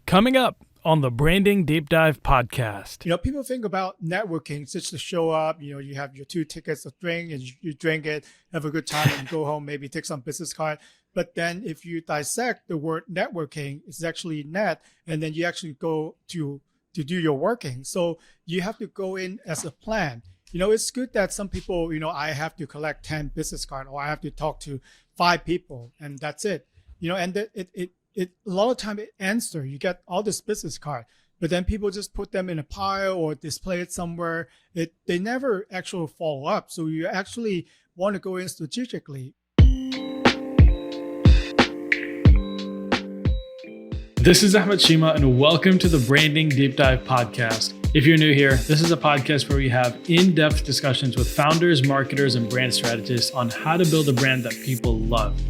Coming up on the Branding Deep Dive podcast. People think about networking just to show up. You have your 2 tickets to drink and you drink it, have a good time, and you go home, maybe take some business card. But then if you dissect the word networking, it's actually net, and then you actually go to do your working. So you have to go in as a plan. It's good that some people, I have to collect 10 business cards or I have to talk to 5 people and that's it. And it a lot of time it ends there. You get all this business card, but then people just put them in a pile or display it somewhere. They never actually follow up. So you actually want to go in strategically. This is Ahmed Cheema, and welcome to the Branding Deep Dive podcast. If you're new here, this is a podcast where we have in-depth discussions with founders, marketers, and brand strategists on how to build a brand that people love.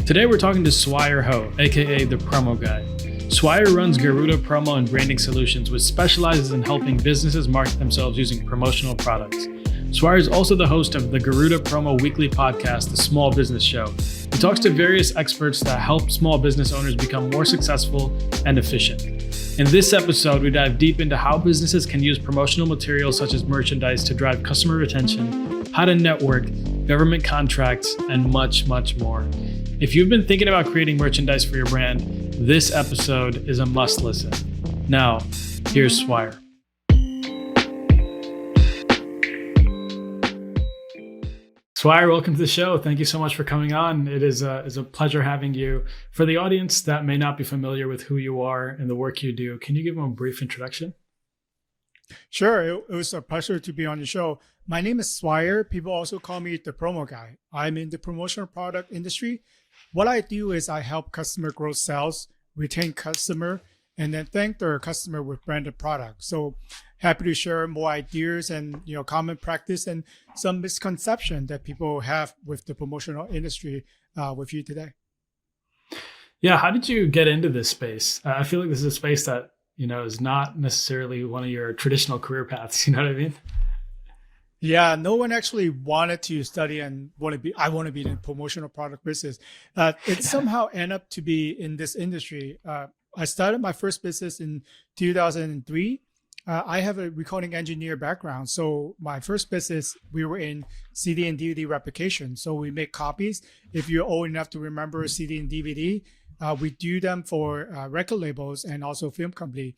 Today, we're talking to Swire Ho, aka the Promo Guy. Swire runs Garuda Promo and Branding Solutions, which specializes in helping businesses market themselves using promotional products. Swire is also the host of the Garuda Promo weekly podcast, The Small Business Show. He talks to various experts that help small business owners become more successful and efficient. In this episode, we dive deep into how businesses can use promotional materials such as merchandise to drive customer retention, how to network, government contracts, and much, much more. If you've been thinking about creating merchandise for your brand, this episode is a must listen. Now, here's Swire. Swire, welcome to the show. Thank you so much for coming on. It is a pleasure having you. For the audience that may not be familiar with who you are and the work you do, can you give them a brief introduction? Sure. It was a pleasure to be on the show. My name is Swire. People also call me the Promo Guy. I'm in the promotional product industry. What I do is I help customer grow sales, retain customer, and then thank their customer with branded products. So happy to share more ideas and common practice and some misconception that people have with the promotional industry with you today. Yeah, how did you get into this space? I feel like this is a space that is not necessarily one of your traditional career paths. You know what I mean? Yeah, no one actually wanted to study and I want to be in the promotional product business. It somehow ended up to be in this industry. I started my first business in 2003. I have a recording engineer background. So my first business, we were in CD and DVD replication. So we make copies. If you're old enough to remember CD and DVD, we do them for record labels and also film company.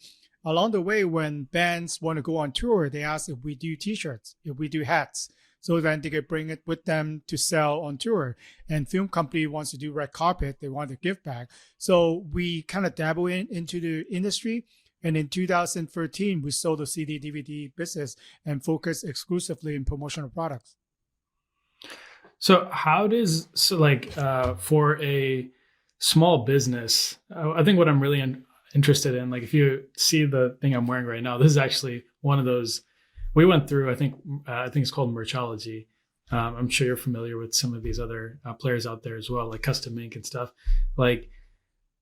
Along the way, when bands want to go on tour, they ask if we do t-shirts, if we do hats. So then they could bring it with them to sell on tour. And film company wants to do red carpet. They want to give back. So we kind of dabble into the industry. And in 2013, we sold the CD DVD business and focused exclusively in promotional products. So for a small business, I think what I'm really interested in, like if you see the thing I'm wearing right now, this is actually one of those we went through. I think it's called Merchology. I'm sure you're familiar with some of these other players out there as well, like Custom Ink and stuff. Like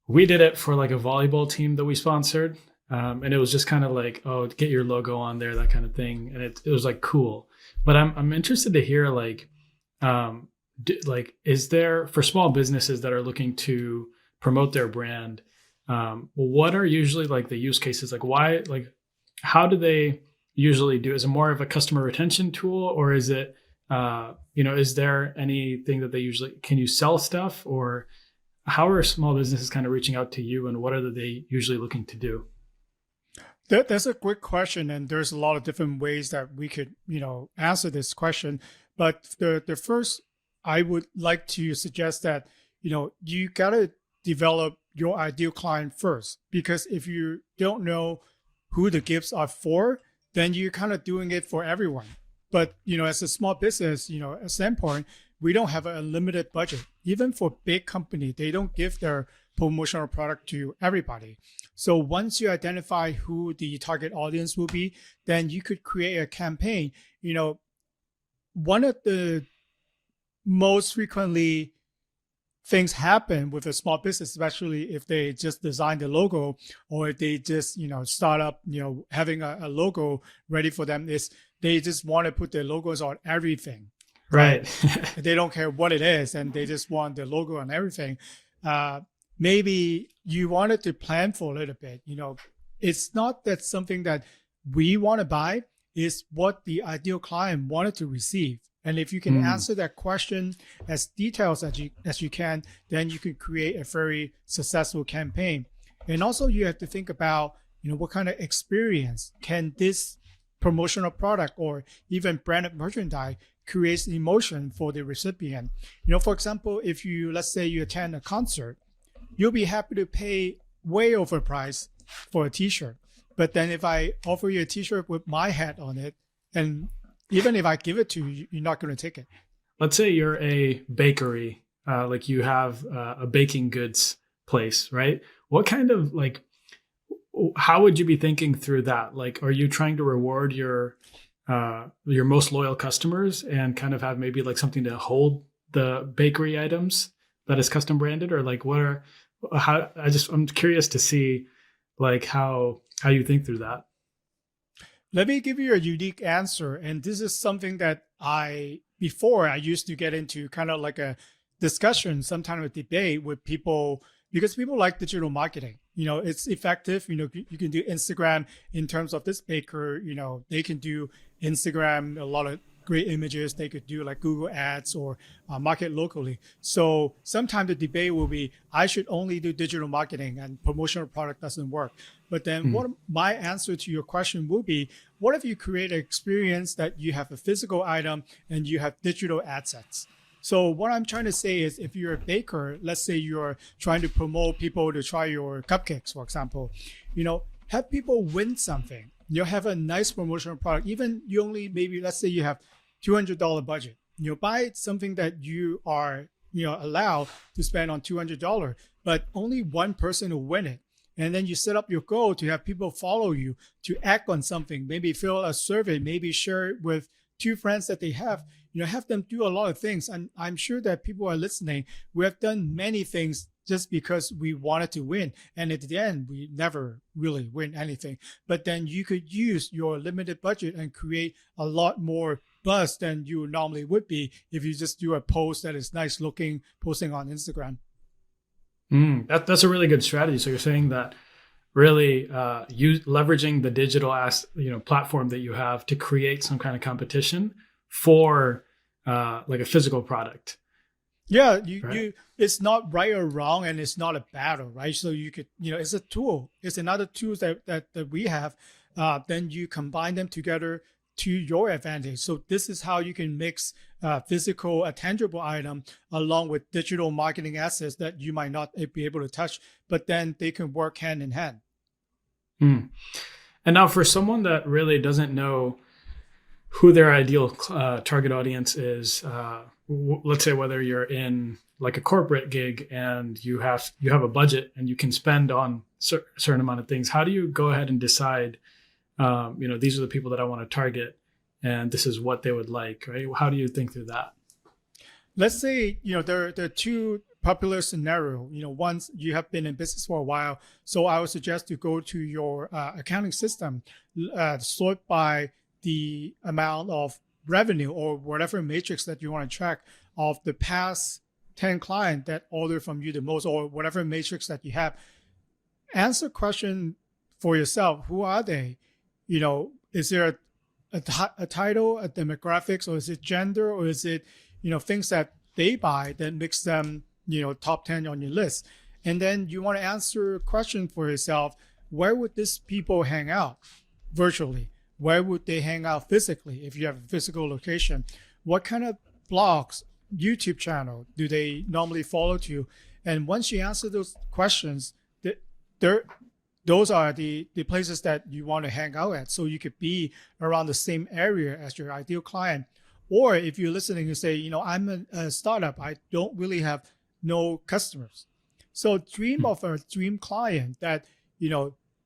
we did it for like a volleyball team that we sponsored. And it was just kind of like, oh, get your logo on there, that kind of thing. And it was like cool. But I'm interested to hear is there, for small businesses that are looking to promote their brand, what are usually like the use cases? Like why, like how do they usually do? Is it more of a customer retention tool, or is it, is there anything that they usually, can you sell stuff, or how are small businesses kind of reaching out to you, and what are they usually looking to do? That's a great question, and there's a lot of different ways that we could, answer this question. But the first, I would like to suggest that, you gotta develop your ideal client first, because if you don't know who the gifts are for, then you're kind of doing it for everyone. But as a small business, at standpoint, we don't have an unlimited budget. Even for big company, they don't give their promotional product to everybody. So once you identify who the target audience will be, then you could create a campaign. One of the most frequently things happen with a small business, especially if they just design the logo or if they just, start up, having a logo ready for them, is they just want to put their logos on everything. Right. They don't care what it is, and they just want the logo on everything. maybe you wanted to plan for a little bit. It's not that something that we want to buy, is what the ideal client wanted to receive. And if you can answer that question as detailed as you can, then you can create a very successful campaign. And also you have to think about, what kind of experience can this promotional product or even branded merchandise creates emotion for the recipient. For example, if let's say you attend a concert, you'll be happy to pay way overpriced for a t-shirt. But then if I offer you a t-shirt with my hat on it, and even if I give it to you, you're not going to take it. Let's say you're a bakery, like you have a baking goods place, right? What kind of how would you be thinking through that? Like, are you trying to reward your most loyal customers and kind of have maybe like something to hold the bakery items that is custom branded, or like I'm curious to see like how you think through that. Let me give you a unique answer. And this is something that before I used to get into kind of like a discussion, sometimes a debate with people, because people like digital marketing. It's effective. You can do Instagram in terms of this baker, they can do Instagram, a lot of great images. They could do like Google ads or market locally. So sometimes the debate will be, I should only do digital marketing and promotional product doesn't work. But then what my answer to your question will be, what if you create an experience that you have a physical item and you have digital assets? So what I'm trying to say is, if you're a baker, let's say you're trying to promote people to try your cupcakes, for example, have people win something. You have a nice promotional product. Even you only, maybe let's say you have $200 budget. Buy something that you are allowed to spend on $200, but only one person will win it. And then you set up your goal to have people follow you, to act on something, maybe fill a survey, maybe share it with 2 friends that they have them do a lot of things. And I'm sure that people are listening. We have done many things just because we wanted to win. And at the end, we never really win anything. But then you could use your limited budget and create a lot more buzz than you normally would be if you just do a post that is nice looking, posting on Instagram. That's a really good strategy. So you're saying that really leveraging the digital platform that you have to create some kind of competition for like a physical product. Yeah, it's not right or wrong, and it's not a battle, right? So you could, it's a tool. It's another tool that we have. Then you combine them together to your advantage. So this is how you can mix physical, a tangible item along with digital marketing assets that you might not be able to touch, but then they can work hand in hand. And now for someone that really doesn't know who their ideal target audience is, let's say whether you're in like a corporate gig and you have a budget and you can spend on a certain amount of things, how do you go ahead and decide, these are the people that I want to target and this is what they would like, right? How do you think through that? Let's say, there are 2 popular scenario. Once you have been in business for a while, so I would suggest to go to your accounting system, sort by the amount of revenue or whatever matrix that you want to track of the past 10 clients that order from you the most, or whatever matrix that you have. Answer question for yourself. Who are they? Is there a title, a demographics, or is it gender, or is it, things that they buy that makes them, top 10 on your list? And then you want to answer a question for yourself. Where would these people hang out virtually? Where would they hang out physically if you have a physical location? What kind of blogs, YouTube channel do they normally follow to? And once you answer those questions, those are the places that you want to hang out at. So you could be around the same area as your ideal client. Or if you're listening, you say, I'm a startup. I don't really have no customers. So dream of a dream client that,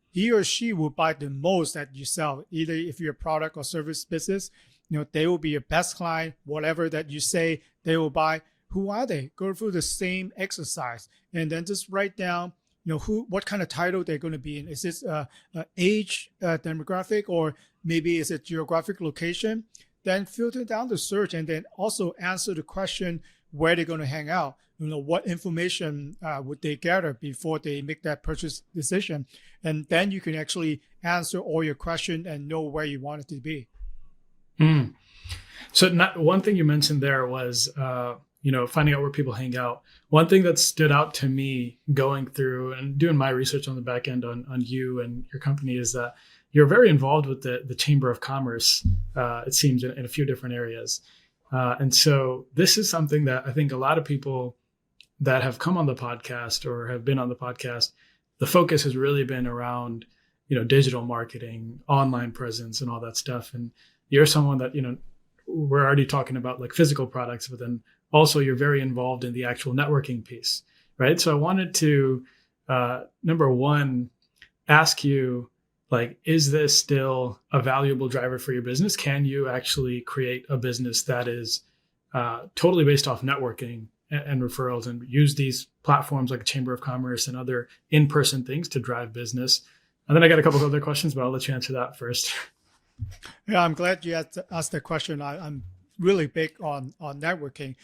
he or she will buy the most that you sell. Either if you're a product or service business, they will be your best client. Whatever that you say, they will buy. Who are they? Go through the same exercise and then just write down, what kind of title they're going to be in. Is this age demographic, or maybe is it geographic location? Then filter down the search and then also answer the question, where they're going to hang out, what information would they gather before they make that purchase decision. And then you can actually answer all your questions and know where you want it to be. Mm. So one thing you mentioned there was, finding out where people hang out. One thing that stood out to me going through and doing my research on the back end on you and your company is that you're very involved with the Chamber of Commerce, it seems, in a few different areas. And so this is something that I think a lot of people that have come on the podcast or have been on the podcast, the focus has really been around, digital marketing, online presence, and all that stuff. And you're someone that, we're already talking about like physical products, but then also you're very involved in the actual networking piece, right? So I wanted to, number one, ask you, like, is this still a valuable driver for your business? Can you actually create a business that is totally based off networking and referrals and use these platforms like Chamber of Commerce and other in-person things to drive business? And then I got a couple of other questions, but I'll let you answer that first. Yeah, I'm glad you asked that question. I'm really big on networking.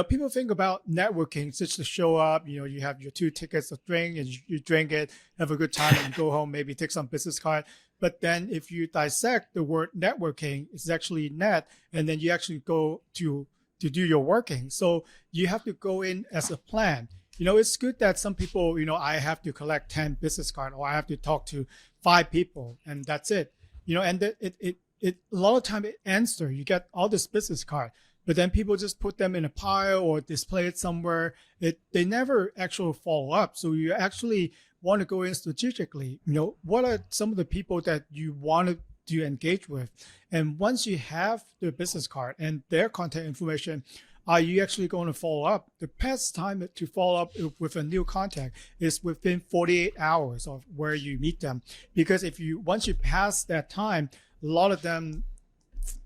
People think about networking just to show up. You have your 2 tickets to drink and you drink it, have a good time, and go home, maybe take some business card. But then if you dissect the word networking, it's actually net, and then you actually go to do your working. So you have to go in as a plan. It's good that some people, I have to collect 10 business cards or I have to talk to 5 people and that's it. And it a lot of time it ends there. You get all this business card, but then people just put them in a pile or display it somewhere. They never actually follow up. So you actually want to go in strategically. What are some of the people that you want to engage with? And once you have the business card and their contact information, are you actually going to follow up? The best time to follow up with a new contact is within 48 hours of where you meet them. Because once you pass that time, a lot of them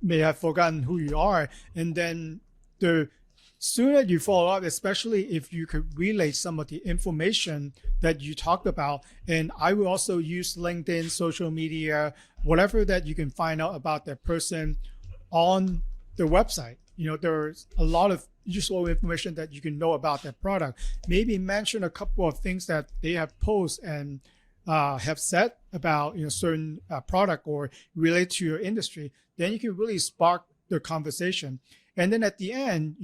may have forgotten who you are. And then the sooner you follow up, especially if you could relay some of the information that you talked about. And I will also use LinkedIn, social media, whatever that you can find out about that person on the website. There's a lot of useful information that you can know about that product. Maybe mention a couple of things that they have posted and have said about certain product or relate to your industry. Then you can really spark the conversation. And then at the end,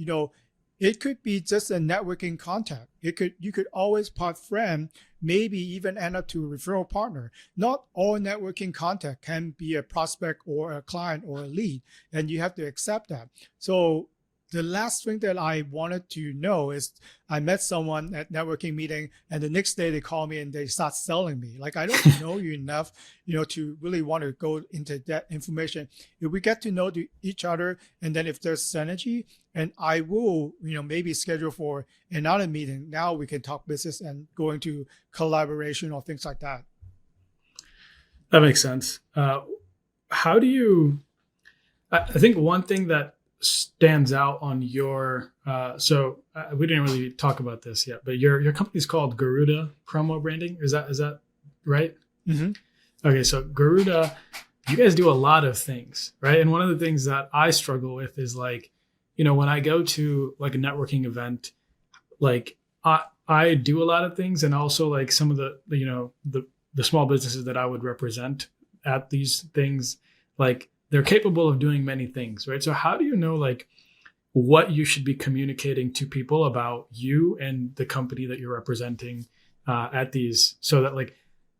it could be just a networking contact. You could always part friend, maybe even end up to a referral partner. Not all networking contact can be a prospect or a client or a lead, and you have to accept that. So the last thing that I wanted to know is I met someone at networking meeting and the next day they call me and they start selling me. Like, I don't know you enough, to really want to go into that information. If we get to know each other and then if there's synergy, and I will, maybe schedule for another meeting. Now we can talk business and go into collaboration or things like that. That makes sense. How do you, I think one thing that stands out on your, we didn't really talk about this yet, but your company's called Garuda Promo Branding. Is that right? Mm-hmm. Okay. So Garuda, you guys do a lot of things, right? And one of the things that I struggle with is like, when I go to like a networking event, like I do a lot of things. And also like some of the small businesses that I would represent at these things, like they're capable of doing many things, right? So how do you know like what you should be communicating to people about you and the company that you're representing at these, so that like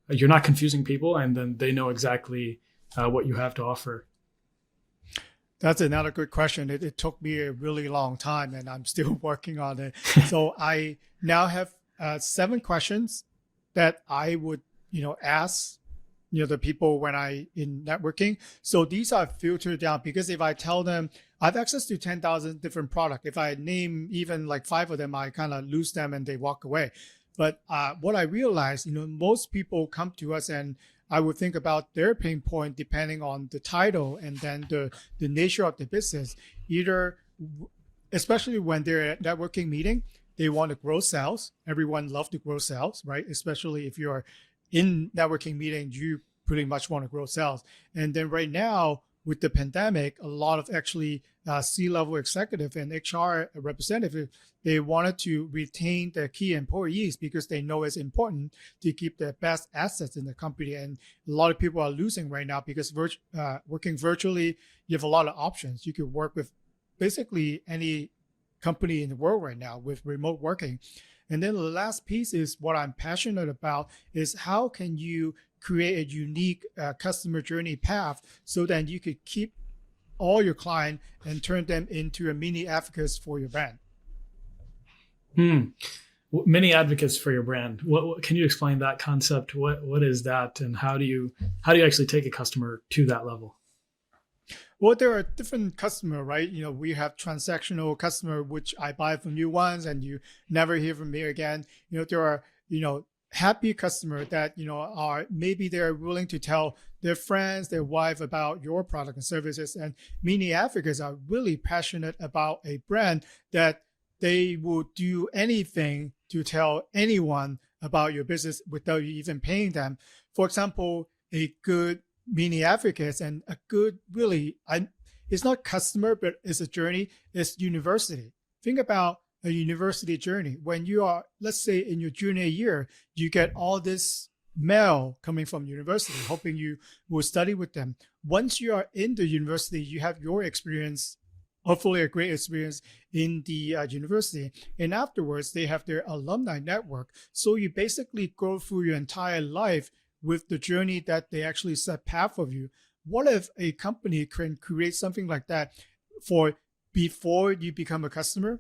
you're not confusing people and then they know exactly what you have to offer? That's another good question. It took me a really long time and I'm still working on it. So I now have 7 questions that I would, ask, the people when in networking. So these are filtered down because if I tell them I have access to 10,000 different products, if I name even like 5 of them, I kind of lose them and they walk away. But what I realized, most people come to us and I would think about their pain point depending on the title and then the nature of the business. Either, especially when they're at networking meeting, they want to grow sales. Everyone loves to grow sales, right? Especially if you're in networking meeting, you pretty much want to grow sales. And then right now, with the pandemic, a lot of actually C-level executive and HR representative, they wanted to retain their key employees because they know it's important to keep the best assets in the company. And a lot of people are losing right now because working virtually, you have a lot of options. You could work with basically any company in the world right now with remote working. And then the last piece is what I'm passionate about is how can you create a unique customer journey path so that you could keep all your client and turn them into a mini advocates for your brand. Mini advocates for your brand. What can you explain that concept? What is that, and how do you actually take a customer to that level? Well, there are different customer, right? We have transactional customer, which I buy from you once and you never hear from me again. There are, happy customer that, are maybe they're willing to tell their friends, their wife about your product and services. And mini advocates are really passionate about a brand that they will do anything to tell anyone about your business without you even paying them. For example, a good mini advocates and a good it's not customer, but it's a journey, it's university. Think about a university journey. When you are, let's say in your junior year, you get all this mail coming from university, hoping you will study with them. Once you are in the university, you have your experience, hopefully a great experience in the university. And afterwards, they have their alumni network. So you basically go through your entire life with the journey that they actually set path for you. What if a company can create something like that for before you become a customer,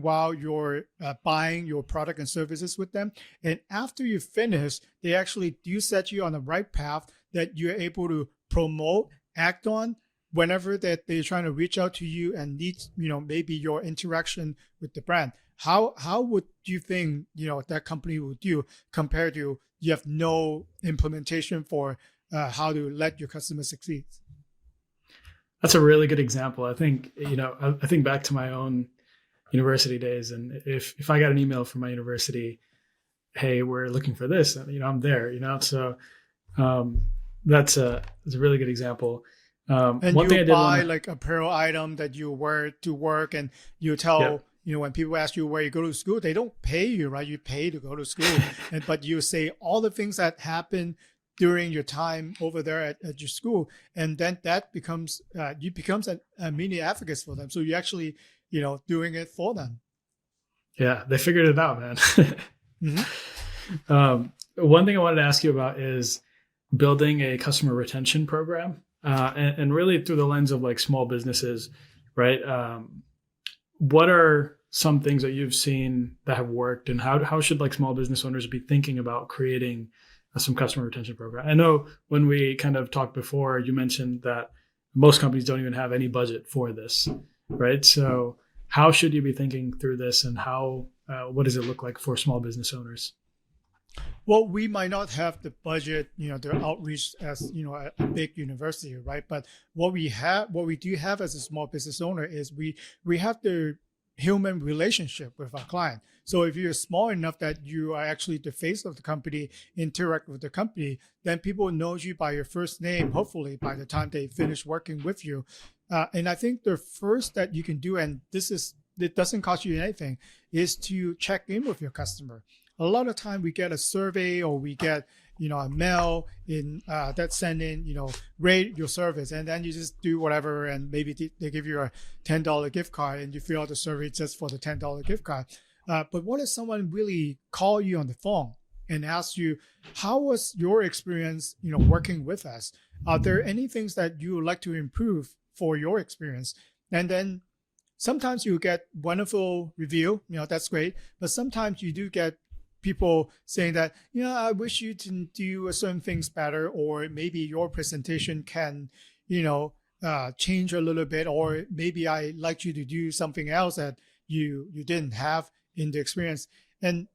while you're buying your product and services with them, and after you finish, they actually do set you on the right path that you're able to promote, act on whenever that they're trying to reach out to you and need, maybe your interaction with the brand. How would you think, that company would do compared to you have no implementation for how to let your customers succeed? That's a really good example. I think, I think back to my own university days, and if I got an email from my university, hey, we're looking for this, I'm there, so that's a really good example. And one you buy like apparel item that you wear to work, and you tell, when people ask you where you go to school, they don't pay you, right? You pay to go to school. But you say all the things that happen during your time over there at your school. And then that becomes, you becomes a mini advocate for them. So you actually, doing it for them. Yeah, they figured it out, man. One thing I wanted to ask you about is building a customer retention program. And really through the lens of like small businesses, right? What are some things that you've seen that have worked, and how should like small business owners be thinking about creating some customer retention program? I know when we kind of talked before, you mentioned that most companies don't even have any budget for this, right? So how should you be thinking through this, and what does it look like for small business owners? Well, we might not have the budget, the outreach as, a big university, right? But what we do have as a small business owner is we have the human relationship with our client. So if you're small enough that you are actually the face of the company, interact with the company, then people know you by your first name, hopefully by the time they finish working with you. And I think the first that you can do, and it doesn't cost you anything, is to check in with your customer. A lot of time we get a survey, or we get, a mail in that send in, rate your service, and then you just do whatever, and maybe they give you a $10 gift card, and you fill out the survey just for the $10 gift card. But what if someone really call you on the phone and ask you, how was your experience, working with us? Are there any things that you would like to improve for your experience? And then sometimes you get wonderful review, that's great. But sometimes you do get people saying that, I wish you to do certain things better, or maybe your presentation can, change a little bit, or maybe I like you to do something else that you didn't have in the experience. And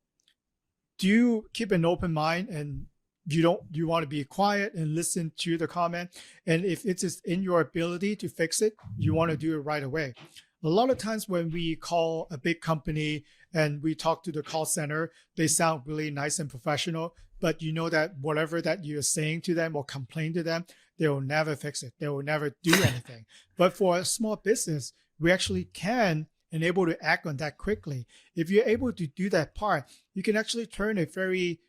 do you keep an open mind, and you want to be quiet and listen to the comment? And if it is in your ability to fix it, you want to do it right away. A lot of times when we call a big company and we talk to the call center, they sound really nice and professional. but you know that whatever that you're saying to them or complain to them, they will never fix it. They will never do anything. But for a small business, we actually can and able to act on that quickly. If you're able to do that part, you can actually turn a very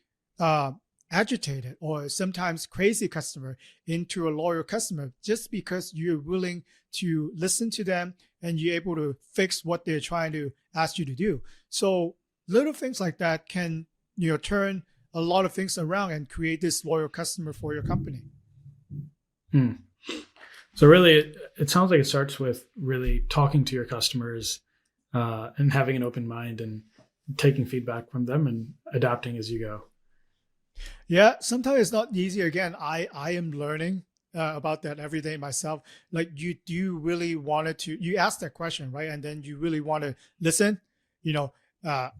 agitated or sometimes crazy customer into a loyal customer just because you're willing to listen to them and you're able to fix what they're trying to ask you to do. So little things like that can, turn a lot of things around and create this loyal customer for your company. So really, it sounds like it starts with really talking to your customers and having an open mind and taking feedback from them and adapting as you go. Yeah, sometimes it's not easy. Again, I am learning about that every day myself. Like you do really wanted to, you ask that question, right? And then you really want to listen.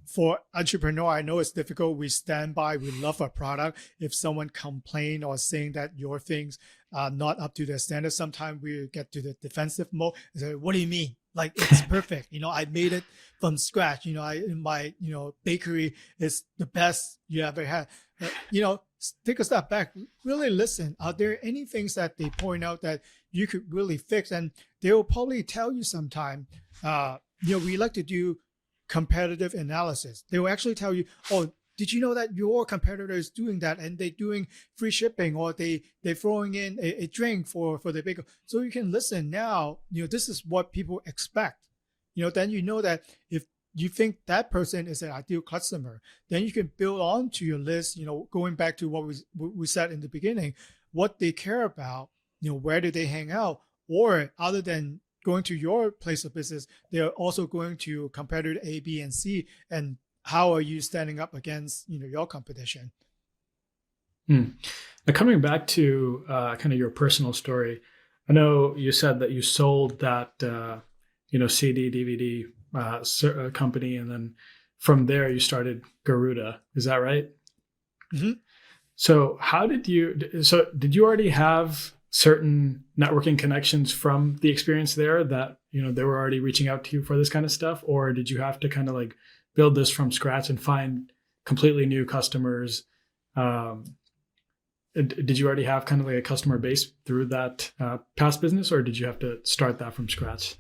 For entrepreneur, I know it's difficult. We stand by, we love our product. If someone complain or saying that your things are not up to their standards, sometimes we get to the defensive mode and say, what do you mean? Like it's perfect. I made it from scratch. My bakery is the best you ever had. Take a step back, really listen. Are there any things that they point out that you could really fix? And they will probably tell you sometime, we like to do competitive analysis. They will actually tell you, oh, did you know that your competitor is doing that and they're doing free shipping or they're throwing in a drink for the baker. So you can listen now, this is what people expect. Then that if you think that person is an ideal customer, then you can build on to your list, going back to what we said in the beginning, what they care about, where do they hang out, or other than going to your place of business, they're also going to competitor A, B, and C, and how are you standing up against your competition? Now, coming back to kind of your personal story, I know you said that you sold that CD, DVD company, and then from there you started Garuda. Is that right? Mm-hmm. So did you already have certain networking connections from the experience there that they were already reaching out to you for this kind of stuff, or did you have to kind of like build this from scratch and find completely new customers? Did you already have kind of like a customer base through that past business, or did you have to start that from scratch?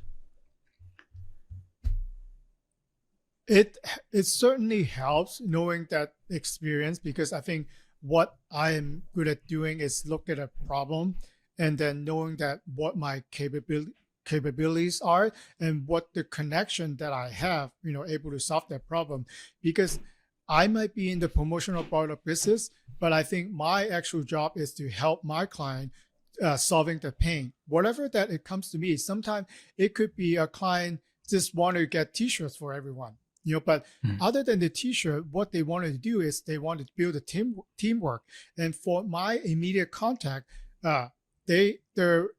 It certainly helps knowing that experience, because I think what I am good at doing is look at a problem and then knowing that what my capabilities are and what the connection that I have, able to solve that problem. Because I might be in the promotional part of business, but I think my actual job is to help my client solving the pain. Whatever that it comes to me, sometimes it could be a client just want to get t-shirts for everyone. But other than the t-shirt, what they wanted to do is they wanted to build a teamwork. And for my immediate contact, their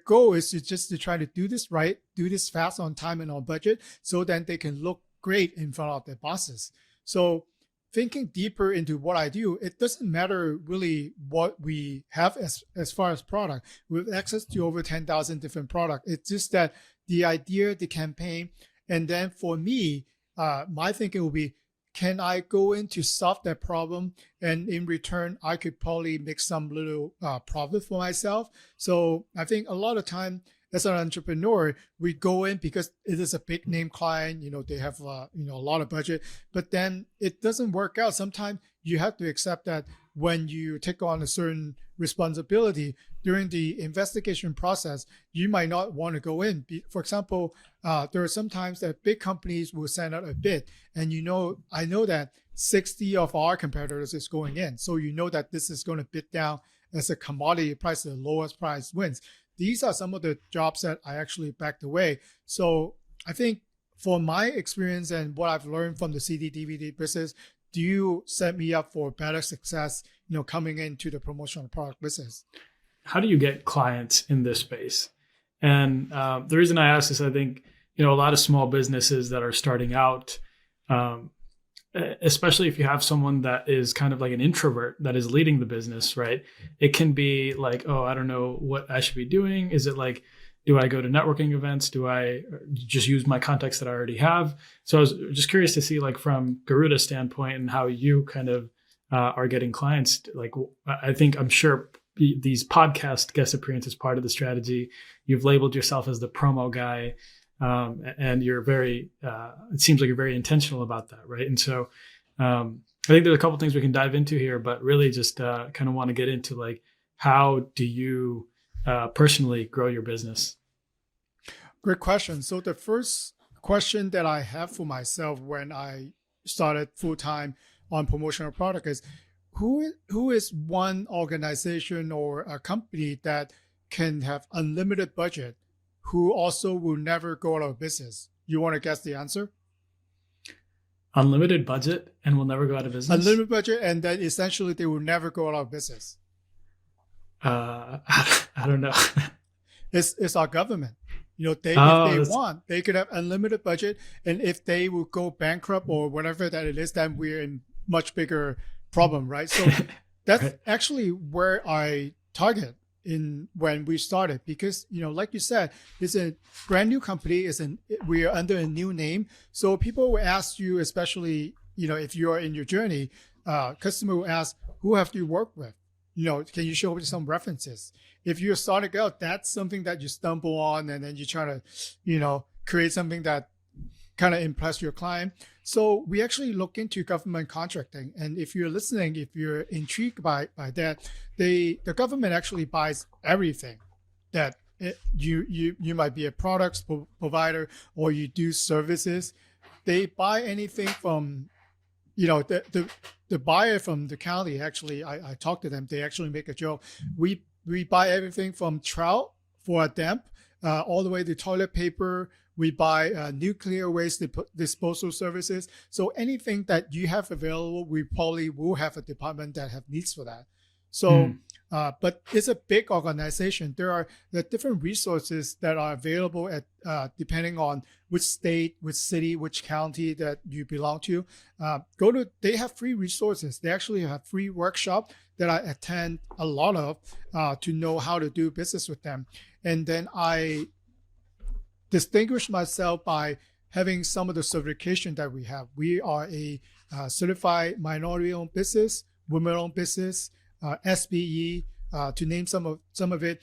goal is to try to do this right, do this fast, on time, and on budget, so that they can look great in front of their bosses. So thinking deeper into what I do, it doesn't matter really what we have as far as product. We have access to over 10,000 different products. It's just that the idea, the campaign, and then for me, my thinking will be, can I go in to solve that problem? And in return, I could probably make some little profit for myself. So I think a lot of time as an entrepreneur, we go in because it is a big name client, they have a lot of budget, but then it doesn't work out. Sometimes you have to accept that when you take on a certain responsibility during the investigation process, you might not want to go in. For example, there are some times that big companies will send out a bid, and I know that 60 of our competitors is going in. So that this is going to bid down as a commodity price, the lowest price wins. These are some of the jobs that I actually backed away. So I think for my experience and what I've learned from the CD DVD business, do you set me up for better success, coming into the promotional product business? How do you get clients in this space? And the reason I ask is I think, a lot of small businesses that are starting out, especially if you have someone that is kind of like an introvert that is leading the business, right? It can be like, oh, I don't know what I should be doing. Is it like, do I go to networking events? Do I just use my contacts that I already have? So I was just curious to see, like, from Garuda's standpoint and how you kind of are getting clients. Like, I'm sure these podcast guest appearances part of the strategy. You've labeled yourself as the promo guy, and you're very. It seems like you're very intentional about that, right? And so, I think there's a couple things we can dive into here, but really just kind of want to get into like, how do you personally grow your business? Great question. So the first question that I have for myself when I started full time on promotional product is, who is one organization or a company that can have unlimited budget, who also will never go out of business? You want to guess the answer? Unlimited budget and will never go out of business. Unlimited budget, and then essentially they will never go out of business. I don't know. It's our government. If they want, they could have unlimited budget, and if they will go bankrupt or whatever that it is, then we're in much bigger problem, right? So that's right. Actually where I target in when we started, because like you said, it's a brand new company. We are under a new name, so people will ask you, especially if you are in your journey, customer will ask, who have you worked with? Can you show me some references? If you're starting out, that's something that you stumble on, and then you try to, create something that kind of impress your client. So we actually look into government contracting. And if you're listening, if you're intrigued by that, the government actually buys everything that you might be a products provider or you do services. They buy anything from, the buyer from the county. Actually, I talked to them. They actually make a joke. We buy everything from trout for a dam, all the way to toilet paper. We buy nuclear waste disposal services. So anything that you have available, we probably will have a department that have needs for that. So, but it's a big organization. There are different resources that are available at depending on which state, which city, which county that you belong to. They have free resources. They actually have free workshop that I attend a lot of to know how to do business with them. And then I distinguish myself by having some of the certification that we have. We are a certified minority-owned business, women-owned business, SBE, to name some of it.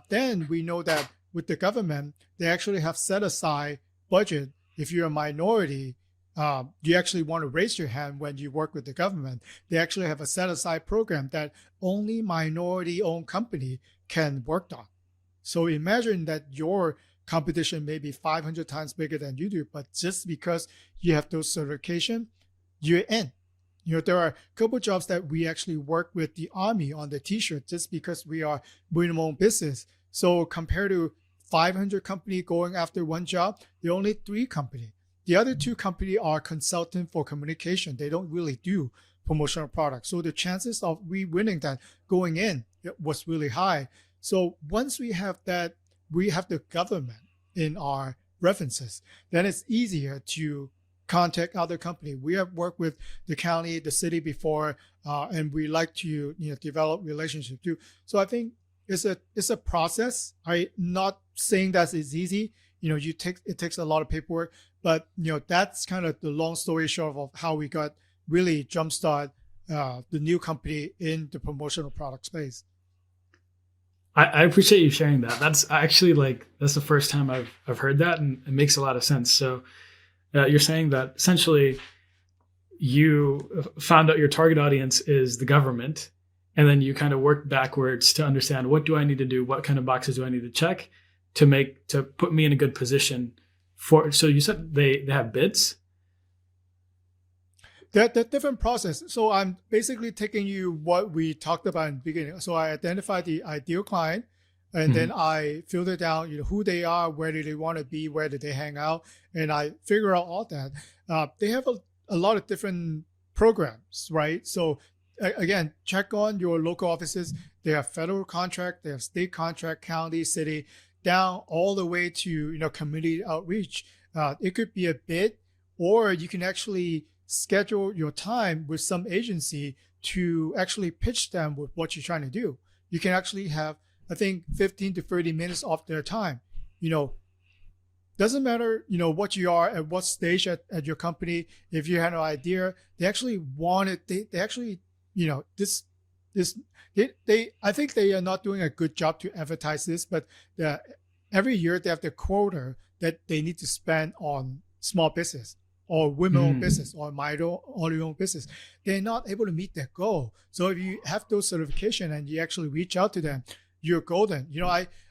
Then we know that with the government, they actually have set aside budget. If you're a minority, you actually want to raise your hand when you work with the government. They actually have a set aside program that only minority-owned company can work on. So imagine that your competition may be 500 times bigger than you do, but just because you have those certification, you're in. There are a couple of jobs that we actually work with the Army on the t-shirt just because we are minimum business. So compared to 500 company going after one job, there are only 3 company. The other 2 company are consultant for communication. They don't really do promotional products. So the chances of we winning that going in was really high. So once we have that, we have the government in our references, then it's easier to contact other company. We have worked with the county, the city before, and we like to develop relationship too. So I think it's a process. I'm not saying that it's easy. It takes a lot of paperwork, but that's kind of the long story short of how we got really jumpstart the new company in the promotional product space. I appreciate you sharing that. That's actually that's the first time I've heard that, and it makes a lot of sense. So you're saying that essentially you found out your target audience is the government, and then you kind of work backwards to understand, what do I need to do? What kind of boxes do I need to check to put me in a good position for? So you said they have bids? That different process. So I'm basically taking you what we talked about in the beginning. So I identify the ideal client, and then I filter down, who they are, where do they want to be, where do they hang out, and I figure out all that. They have a lot of different programs, right? So again, check on your local offices. They have federal contract, they have state contract, county, city, down all the way to community outreach. It could be a bid, or you can actually schedule your time with some agency to actually pitch them with what you're trying to do. You can actually have, I think, 15 to 30 minutes of their time. Doesn't matter, what you are at what stage at your company. If you have an idea, they actually want it. They actually this they I think they are not doing a good job to advertise this, but every year they have the quota that they need to spend on small business or women-owned business or minority-owned business. They're not able to meet their goal. So if you have those certification and you actually reach out to them, you're golden.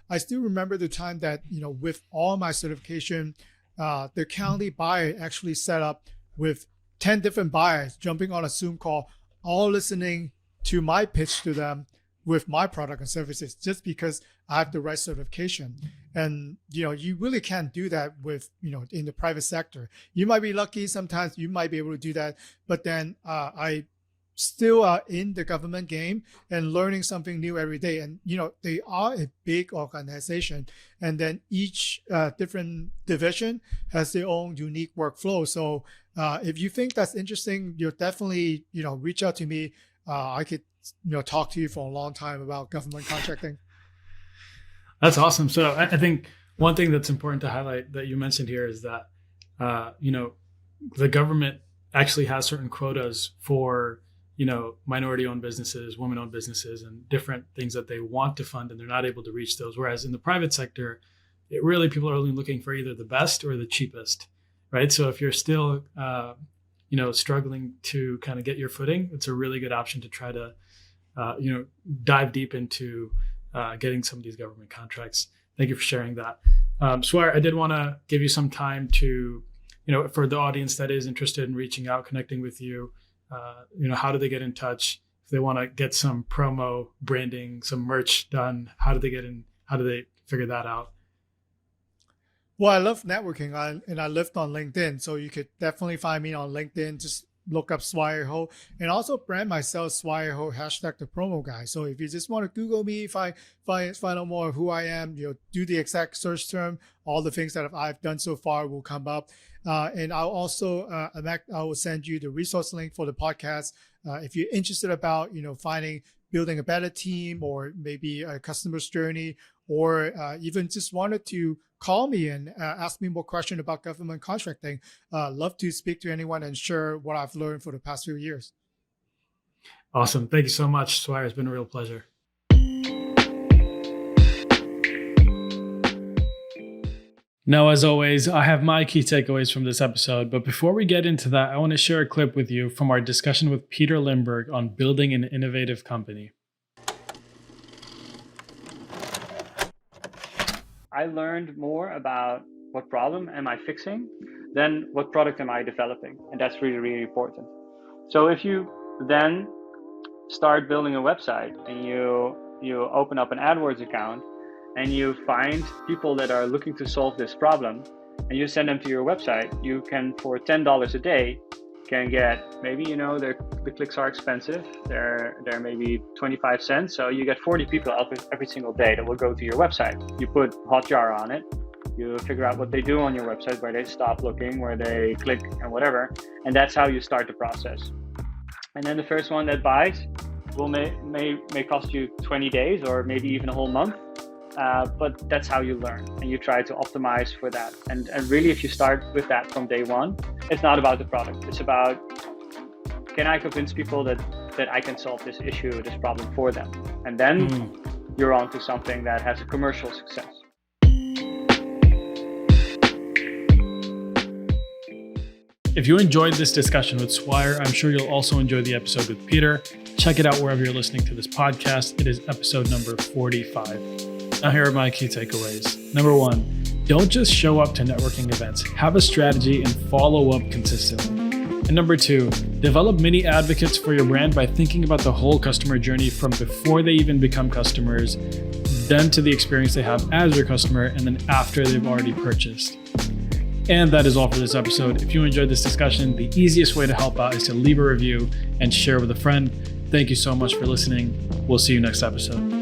I still remember the time that, with all my certification, the county buyer actually set up with 10 different buyers jumping on a Zoom call, all listening to my pitch to them with my product and services, just because I have the right certification. And, you really can't do that with, in the private sector. You might be lucky. Sometimes you might be able to do that. But then I still are in the government game and learning something new every day. And, they are a big organization. And then each different division has their own unique workflow. So if you think that's interesting, you'll definitely, reach out to me. I could, talk to you for a long time about government contracting. That's awesome. So I think one thing that's important to highlight that you mentioned here is that, the government actually has certain quotas for, minority-owned businesses, women-owned businesses, and different things that they want to fund, and they're not able to reach those. Whereas in the private sector, people are only looking for either the best or the cheapest, right? So if you're still, struggling to kind of get your footing, it's a really good option to try to, dive deep into getting some of these government contracts. Thank you for sharing that. Swire, I did want to give you some time to, for the audience that is interested in reaching out, connecting with you, how do they get in touch? If they want to get some promo, branding, some merch done, how do they get in? How do they figure that out? Well, I love networking, and I live on LinkedIn, so you could definitely find me on LinkedIn. Just look up Swire Ho, and also brand myself Swire Ho # the promo guy. So if you just want to Google me, find out more of who I am, do the exact search term, all the things that I've done so far will come up. And I'll also I will send you the resource link for the podcast. If you're interested about building a better team, or maybe a customer's journey, or even just wanted to call me and ask me more questions about government contracting. Love to speak to anyone and share what I've learned for the past few years. Awesome. Thank you so much, Swire. It's been a real pleasure. Now, as always, I have my key takeaways from this episode. But before we get into that, I want to share a clip with you from our discussion with Peter Lindbergh on building an innovative company. I learned more about what problem am I fixing than what product am I developing. And that's really, really important. So if you then start building a website and you open up an AdWords account and you find people that are looking to solve this problem and you send them to your website, you can, for $10 a day, can get maybe, the clicks are expensive. They're maybe 25 cents. So you get 40 people every single day that will go to your website. You put Hotjar on it. You figure out what they do on your website, where they stop looking, where they click and whatever. And that's how you start the process. And then the first one that buys may cost you 20 days or maybe even a whole month. But that's how you learn, and you try to optimize for that. And really, if you start with that from day one, it's not about the product. It's about, can I convince people that I can solve this issue, this problem for them? And then you're on to something that has a commercial success. If you enjoyed this discussion with Swire, I'm sure you'll also enjoy the episode with Peter. Check it out wherever you're listening to this podcast. It is episode number 45. Now, here are my key takeaways. Number 1, don't just show up to networking events. Have a strategy and follow up consistently. And number 2, develop mini advocates for your brand by thinking about the whole customer journey from before they even become customers, then to the experience they have as your customer, and then after they've already purchased. And that is all for this episode. If you enjoyed this discussion, the easiest way to help out is to leave a review and share with a friend. Thank you so much for listening. We'll see you next episode.